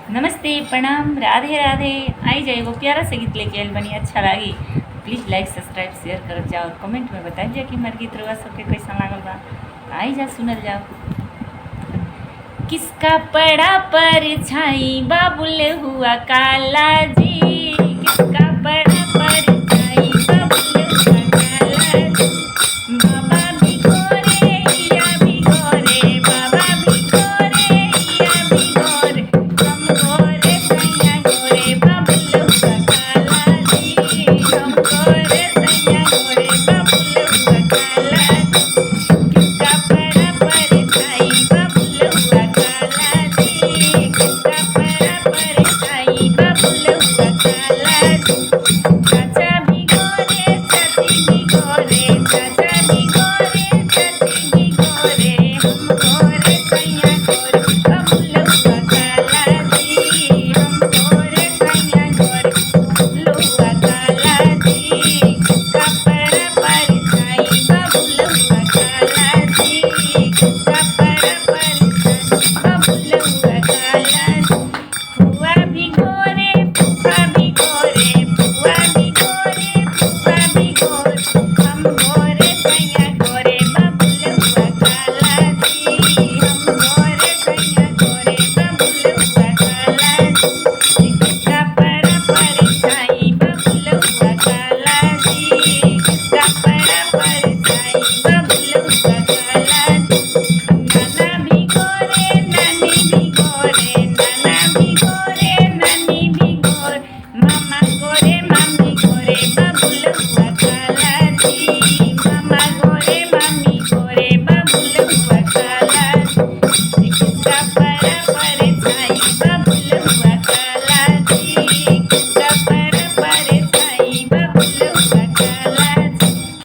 नमस्ते, प्रणाम, राधे राधे। आई जाए वो प्यारा सा गीत लेके आयल बनी, अच्छा लगी प्लीज़ लाइक सब्सक्राइब शेयर कर जाओ और कमेंट में बताइए जाए कि हमारे गीत रउआ सबके कैसा लागल बा। आई जा सुनल जाओ। किसका पड़ा परछाई बाबुल हुआ काला जी, किसका पड़ा परछाई बाबुल हुआ काला जी। बाबा भिगोरे या भिगोरे, बाबा भिगोरे या भिगोरे, हम गोरे सैया गोरे बाबुल हुआ काला जी, हम गोरे सैया गोरे बाबुल हुआ काला जी। किसका पड़ा परछाई बाबुल हुआ काला जी, किसका पड़ा परछाई बाबुल हुआ काला जी। चाचा भिगोरे चाची भिगोरे, चाचा भिगोरे चाची भिगोरे, हम गोरे सैया गोरे बाबुल हुआ काला जी, हम गोरे सैया गोरे बाबुल हुआ काला जी। किसका पड़ा परछाई बाबुल हुआ काला जी, किसका पड़ा परछाई बाबुल हुआ काला जी। फुआ भिगोरे फूफा भिगोरे, फुआ भिगोरे फूफा भिगोरे, हम गोरे सैया गोरे बाबुल हुआ काला जी, हम गोरे सैया गोरे बाबुल हुआ काला जी। किसका पड़ा परछाई बाबुल हुआ काला जी, किसका पड़ा परछाई बाबुल हुआ काला जी। नाना भिगोरे नानी भिगोरे, नाना भिगोरे नानी भिगोरे, मामा गोरे मामी गोरे बाबुल हुआ काला जी, मामा गोरे मामी गोरे बाबुल हुआ काला जी। किसका पड़ा परछाई बाबुल